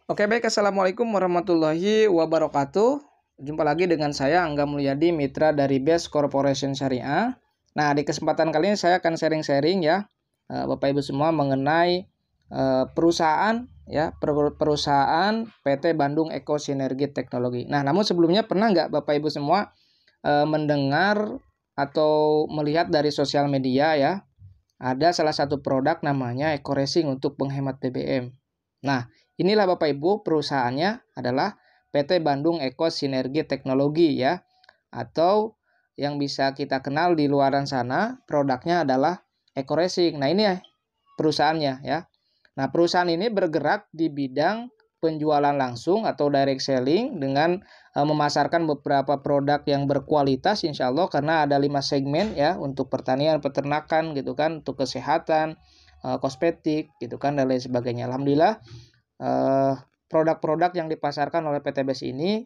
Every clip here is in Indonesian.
Oke baik, Assalamualaikum warahmatullahi wabarakatuh. Jumpa lagi dengan saya Angga Mulyadi, mitra dari Best Corporation Syariah. Nah, di kesempatan kali ini saya akan sharing-sharing ya, Bapak Ibu semua mengenai perusahaan ya, perusahaan PT Bandung Eko Sinergi Teknologi. Nah, namun sebelumnya pernah nggak Bapak Ibu semua mendengar atau melihat dari sosial media ya, ada salah satu produk namanya Eco Racing untuk penghemat BBM. Nah, inilah Bapak Ibu, perusahaannya adalah PT Bandung Eko Sinergi Teknologi ya, atau yang bisa kita kenal di luaran sana, produknya adalah Eco Racing. Nah, ini ya perusahaannya ya. Nah, perusahaan ini bergerak di bidang penjualan langsung atau direct selling dengan memasarkan beberapa produk yang berkualitas insya Allah, karena ada 5 segmen ya, untuk pertanian, peternakan gitu kan, untuk kesehatan, kosmetik gitu kan, dan lain sebagainya. Alhamdulillah produk-produk yang dipasarkan oleh PT BES ini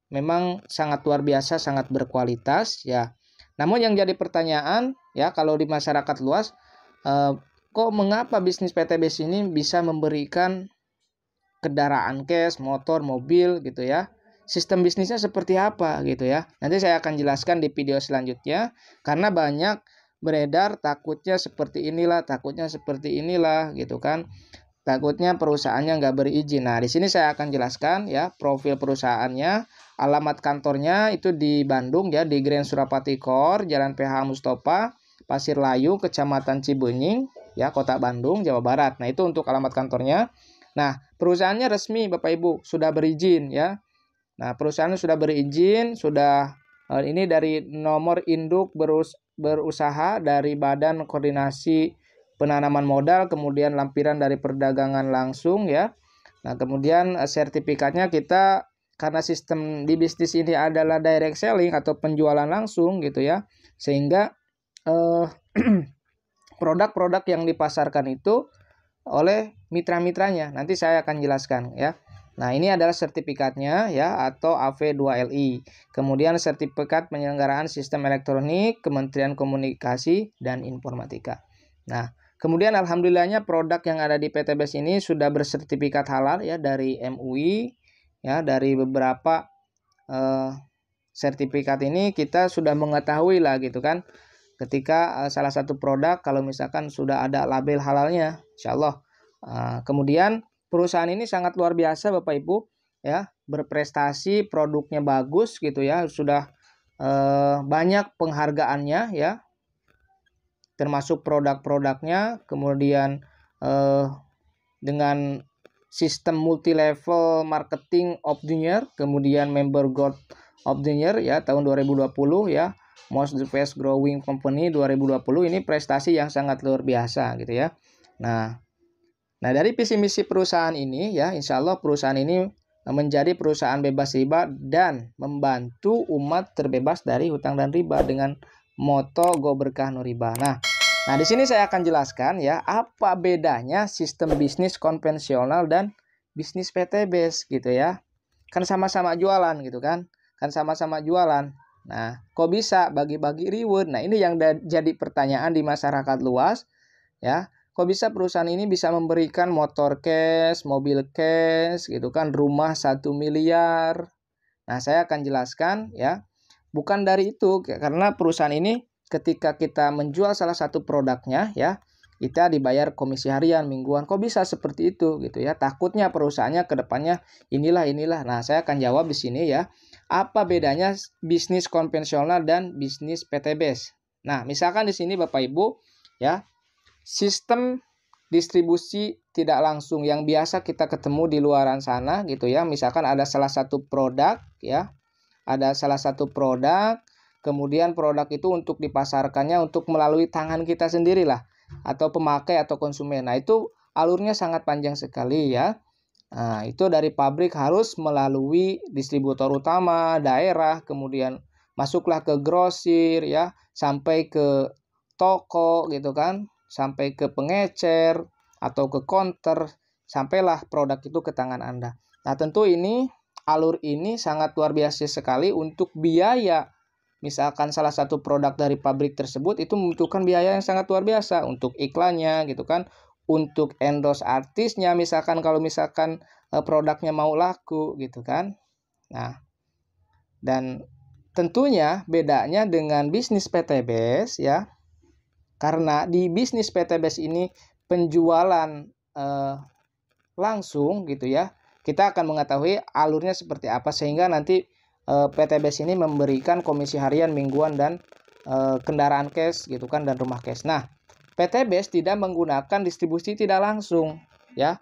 memang sangat luar biasa, sangat berkualitas ya. Namun yang jadi pertanyaan ya, kalau di masyarakat luas, kok mengapa bisnis PT BES ini bisa memberikan kendaraan cash, motor, mobil gitu ya. Sistem bisnisnya seperti apa gitu ya. Nanti saya akan jelaskan di video selanjutnya, karena banyak beredar takutnya seperti inilah gitu kan. Takutnya perusahaannya nggak berizin. Nah, di sini saya akan jelaskan ya profil perusahaannya. Alamat kantornya itu di Bandung ya, di Grand Surapati Core, Jalan PH Mustofa, Pasir Layu, Kecamatan Cibenying ya, Kota Bandung, Jawa Barat. Nah, itu untuk alamat kantornya. Nah, perusahaannya resmi Bapak Ibu, sudah berizin ya. Nah, perusahaannya sudah berizin, sudah ini dari nomor induk berusaha dari Badan Koordinasi Penanaman Modal, kemudian lampiran dari perdagangan langsung ya. Nah, kemudian sertifikatnya kita, karena sistem di bisnis ini adalah direct selling atau penjualan langsung gitu ya, sehingga produk-produk yang dipasarkan itu oleh mitra-mitranya. Nanti saya akan jelaskan ya. Nah, ini adalah sertifikatnya ya, atau AV2LI. Kemudian sertifikat penyelenggaraan sistem elektronik Kementerian Komunikasi dan Informatika. Nah, kemudian alhamdulillahnya produk yang ada di PT BES ini sudah bersertifikat halal ya dari MUI ya. Dari beberapa sertifikat ini kita sudah mengetahui lah gitu kan, ketika salah satu produk kalau misalkan sudah ada label halalnya, insya Allah. Kemudian perusahaan ini sangat luar biasa Bapak Ibu ya, berprestasi, produknya bagus gitu ya, sudah banyak penghargaannya ya, termasuk produk-produknya. Kemudian dengan sistem multi level marketing of the year, kemudian member gold of the year ya tahun 2020 ya, most the fast growing company 2020. Ini prestasi yang sangat luar biasa gitu ya. Nah, dari visi misi perusahaan ini ya, insya Allah perusahaan ini menjadi perusahaan bebas riba dan membantu umat terbebas dari hutang dan riba dengan moto Go Berkah No Riba. Nah, di sini saya akan jelaskan ya, apa bedanya sistem bisnis konvensional dan bisnis PT BES gitu ya. Kan sama-sama jualan gitu kan. Kan sama-sama jualan. Nah, kok bisa bagi-bagi reward? Nah, ini yang jadi pertanyaan di masyarakat luas ya. Kok bisa perusahaan ini bisa memberikan motor cash, mobil cash gitu kan, rumah 1 miliar. Nah, saya akan jelaskan ya. Bukan dari itu, karena perusahaan ini ketika kita menjual salah satu produknya ya, kita dibayar komisi harian, mingguan. Kok bisa seperti itu gitu ya? Takutnya perusahaannya ke depannya inilah. Nah, saya akan jawab di sini ya. Apa bedanya bisnis konvensional dan bisnis PT BES? Nah, misalkan di sini Bapak Ibu ya, sistem distribusi tidak langsung yang biasa kita ketemu di luaran sana gitu ya. Misalkan ada salah satu produk ya, kemudian produk itu untuk dipasarkannya untuk melalui tangan kita sendiri lah, atau pemakai atau konsumen. Nah, itu alurnya sangat panjang sekali ya. Nah, itu dari pabrik harus melalui distributor utama, daerah, kemudian masuklah ke grosir ya, sampai ke toko gitu kan, sampai ke pengecer atau ke counter, sampailah produk itu ke tangan Anda. Nah, tentu ini alur ini sangat luar biasa sekali untuk biaya. Misalkan salah satu produk dari pabrik tersebut itu membutuhkan biaya yang sangat luar biasa untuk iklannya gitu kan, untuk endorse artisnya, misalkan kalau misalkan produknya mau laku gitu kan. Nah, dan tentunya bedanya dengan bisnis PTBS ya, karena di bisnis PTBS ini penjualan langsung gitu ya, kita akan mengetahui alurnya seperti apa sehingga nanti PTBS ini memberikan komisi harian, mingguan, dan kendaraan cash gitu kan, dan rumah cash. Nah, PTBS tidak menggunakan distribusi tidak langsung ya.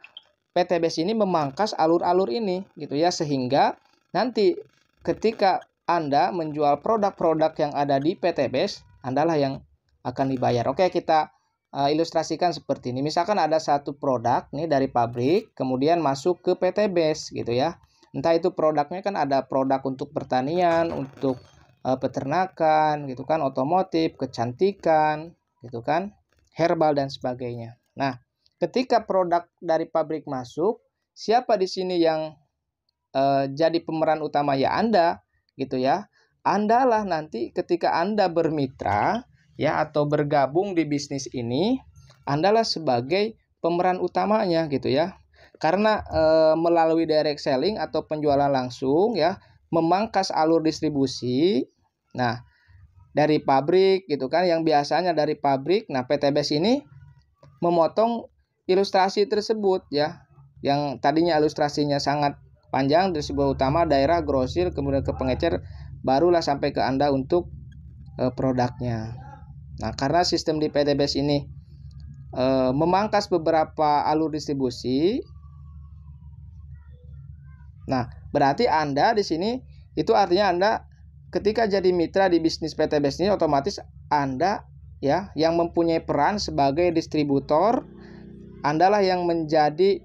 PTBS ini memangkas alur-alur ini gitu ya, sehingga nanti ketika Anda menjual produk-produk yang ada di PTBS, Andalah yang akan dibayar. Oke, kita ilustrasikan seperti ini. Misalkan ada satu produk nih dari pabrik, kemudian masuk ke PTBS gitu ya. Entah itu produknya kan ada produk untuk pertanian, untuk peternakan gitu kan, otomotif, kecantikan gitu kan, herbal dan sebagainya. Nah, ketika produk dari pabrik masuk, siapa di sini yang jadi pemeran utama? Ya Anda gitu ya. Andalah nanti ketika Anda bermitra ya atau bergabung di bisnis ini, Andalah sebagai pemeran utamanya gitu ya. Karena melalui direct selling atau penjualan langsung ya, memangkas alur distribusi. Nah, dari pabrik gitu kan, yang biasanya dari pabrik. Nah, PTBS ini memotong ilustrasi tersebut ya, yang tadinya ilustrasinya sangat panjang dari sebuah utama, daerah, grosir, kemudian ke pengecer, barulah sampai ke Anda untuk produknya. Nah, karena sistem di PTBS ini memangkas beberapa alur distribusi. Nah, berarti Anda di sini itu artinya Anda ketika jadi mitra di bisnis PTBS ini, otomatis Anda ya yang mempunyai peran sebagai distributor. Andalah yang menjadi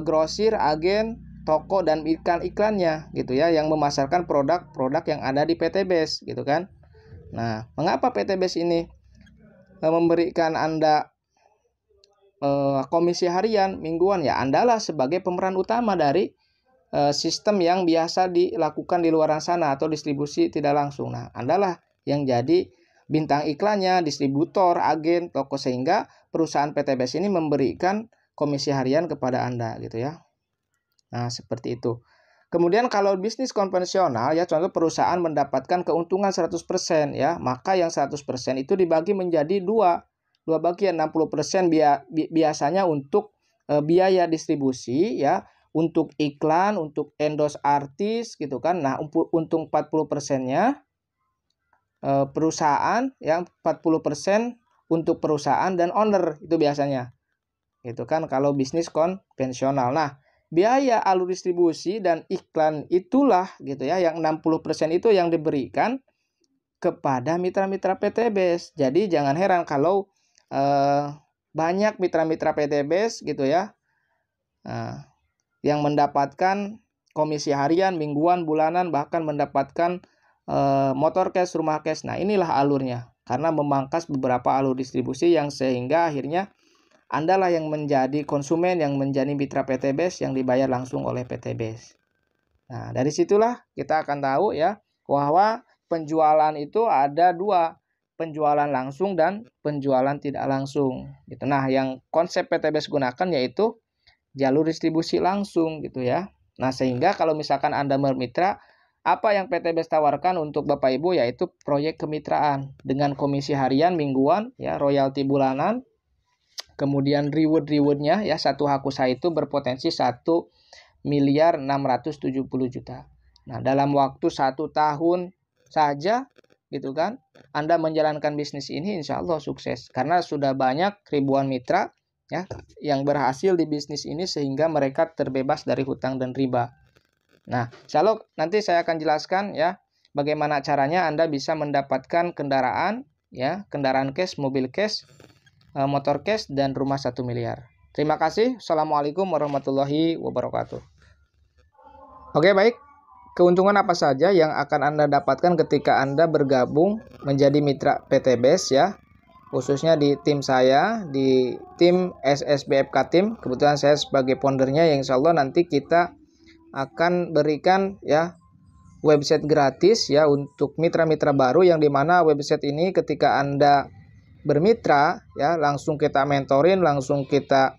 grosir, agen, toko, dan iklan-iklannya gitu ya, yang memasarkan produk-produk yang ada di PTBS gitu kan. Nah, mengapa PTBS ini memberikan Anda komisi harian, mingguan? Ya, Andalah sebagai pemeran utama dari sistem yang biasa dilakukan di luar sana atau distribusi tidak langsung. Nah, Andalah yang jadi bintang iklannya, distributor, agen, toko, sehingga perusahaan PTBS ini memberikan komisi harian kepada Anda gitu ya. Nah, seperti itu. Kemudian kalau bisnis konvensional ya, contoh perusahaan mendapatkan keuntungan 100% ya, maka yang 100% itu dibagi menjadi dua bagian. 60% biasanya untuk biaya distribusi ya, untuk iklan, untuk endorse artis gitu kan. Nah, untung 40%-nya perusahaan yang 40% untuk perusahaan dan owner itu biasanya. Itu kan kalau bisnis konvensional. Nah, biaya alur distribusi dan iklan itulah gitu ya, yang 60% itu yang diberikan kepada mitra-mitra PTBS. Jadi jangan heran kalau banyak mitra-mitra PTBS gitu ya, yang mendapatkan komisi harian, mingguan, bulanan, bahkan mendapatkan motor cash, rumah cash. Nah, inilah alurnya. Karena memangkas beberapa alur distribusi yang sehingga akhirnya Andalah yang menjadi konsumen, yang menjadi mitra PTBS, yang dibayar langsung oleh PTBS. Nah, dari situlah kita akan tahu ya bahwa penjualan itu ada dua, penjualan langsung dan penjualan tidak langsung. Gitu. Nah, yang konsep PTBS gunakan yaitu jalur distribusi langsung gitu ya. Nah, sehingga kalau misalkan Anda bermitra, apa yang PTBS tawarkan untuk Bapak Ibu yaitu proyek kemitraan dengan komisi harian, mingguan, ya, royalti bulanan, kemudian reward-rewardnya ya, satu Hakusa itu berpotensi 1.670.000.000. Nah, dalam waktu 1 tahun saja gitu kan, Anda menjalankan bisnis ini insya Allah sukses karena sudah banyak ribuan mitra ya yang berhasil di bisnis ini sehingga mereka terbebas dari hutang dan riba. Nah, insya Allah nanti saya akan jelaskan ya bagaimana caranya Anda bisa mendapatkan kendaraan ya, kendaraan cash, mobil cash, motor cash, dan rumah 1 miliar. Terima kasih. Assalamualaikum warahmatullahi wabarakatuh. Oke, baik. Keuntungan apa saja yang akan Anda dapatkan ketika Anda bergabung menjadi mitra PTBS ya? Khususnya di tim saya, di tim SSBFK Team. Kebetulan saya sebagai foundernya, yang insya Allah nanti kita akan berikan ya website gratis ya untuk mitra-mitra baru, yang dimana website ini ketika Anda bermitra ya, langsung kita mentorin, langsung kita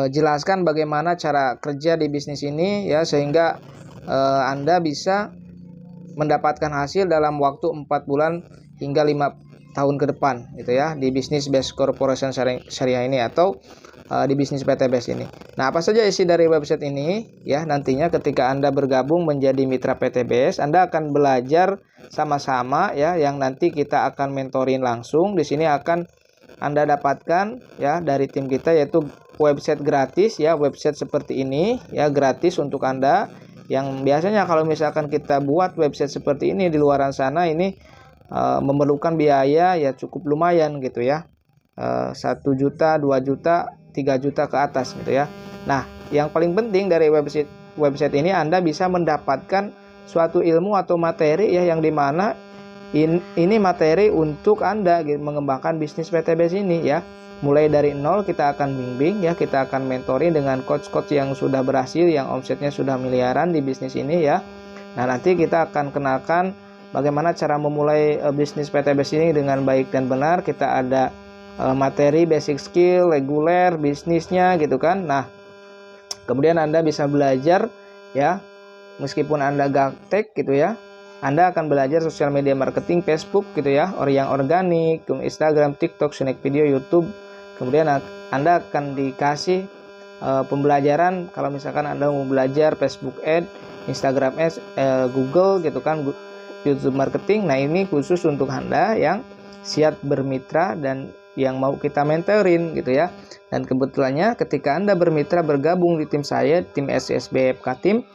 jelaskan bagaimana cara kerja di bisnis ini ya, sehingga Anda bisa mendapatkan hasil dalam waktu 4 bulan hingga 5 tahun ke depan gitu ya, di bisnis Best Corporation Syariah ini atau di bisnis PT Best ini. Nah, apa saja isi dari website ini ya, nantinya ketika Anda bergabung menjadi mitra PT Best, Anda akan belajar sama-sama ya, yang nanti kita akan mentorin langsung. Di sini akan Anda dapatkan ya dari tim kita, yaitu website gratis ya, website seperti ini ya, gratis untuk Anda. Yang biasanya kalau misalkan kita buat website seperti ini di luaran sana ini memerlukan biaya ya cukup lumayan gitu ya, 1 juta, 2 juta, 3 juta ke atas gitu ya. Nah, yang paling penting dari website ini, Anda bisa mendapatkan suatu ilmu atau materi ya, yang dimana ini materi untuk Anda gitu, mengembangkan bisnis PTBS ini ya. Mulai dari nol kita akan bimbing ya, kita akan mentoring dengan coach-coach yang sudah berhasil, yang omsetnya sudah miliaran di bisnis ini ya. Nah, nanti kita akan kenalkan bagaimana cara memulai bisnis PTBS ini dengan baik dan benar. Kita ada materi basic skill, reguler, bisnisnya gitu kan. Nah, kemudian Anda bisa belajar ya, meskipun Anda gaptek gitu ya, Anda akan belajar sosial media marketing, Facebook gitu ya, yang organik, Instagram, TikTok, Snack Video, YouTube. Kemudian Anda akan dikasih pembelajaran kalau misalkan Anda mau belajar Facebook Ads, Instagram Ads, Google gitu kan, YouTube marketing. Nah, ini khusus untuk Anda yang siap bermitra dan yang mau kita mentorin gitu ya. Dan kebetulannya ketika Anda bermitra bergabung di tim saya, tim SSB FK Team,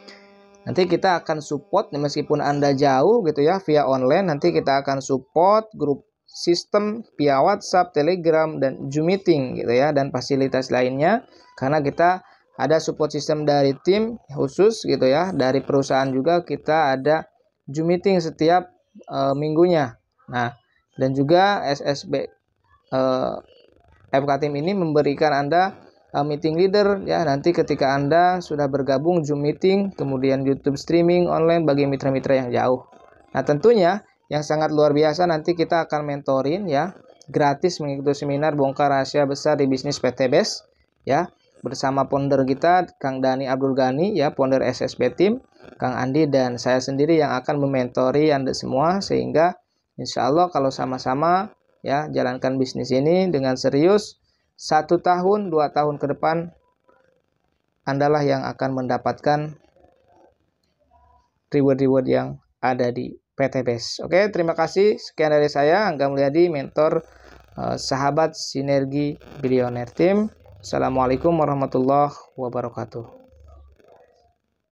nanti kita akan support meskipun Anda jauh gitu ya, via online. Nanti kita akan support grup sistem via WhatsApp, Telegram, dan Zoom meeting gitu ya, dan fasilitas lainnya, karena kita ada support sistem dari tim khusus gitu ya. Dari perusahaan juga kita ada Zoom meeting setiap minggunya. Nah, dan juga SSB FK Team ini memberikan Anda meeting leader ya, nanti ketika Anda sudah bergabung Zoom meeting, kemudian YouTube streaming online bagi mitra-mitra yang jauh. Nah, tentunya yang sangat luar biasa, nanti kita akan mentorin ya, gratis mengikuti seminar bongkar rahasia besar di bisnis PT Best ya, bersama founder kita Kang Dani Abdul Ghani ya, founder SSB Team, Kang Andi dan saya sendiri yang akan mementori Anda semua, sehingga insya Allah kalau sama-sama ya jalankan bisnis ini dengan serius, 1 tahun 2 tahun ke depan Andalah yang akan mendapatkan reward-reward yang ada di PT Best. Oke, terima kasih. Sekian dari saya, Angga Mulyadi, mentor sahabat Sinergi Billionaire Team. Assalamualaikum warahmatullahi wabarakatuh.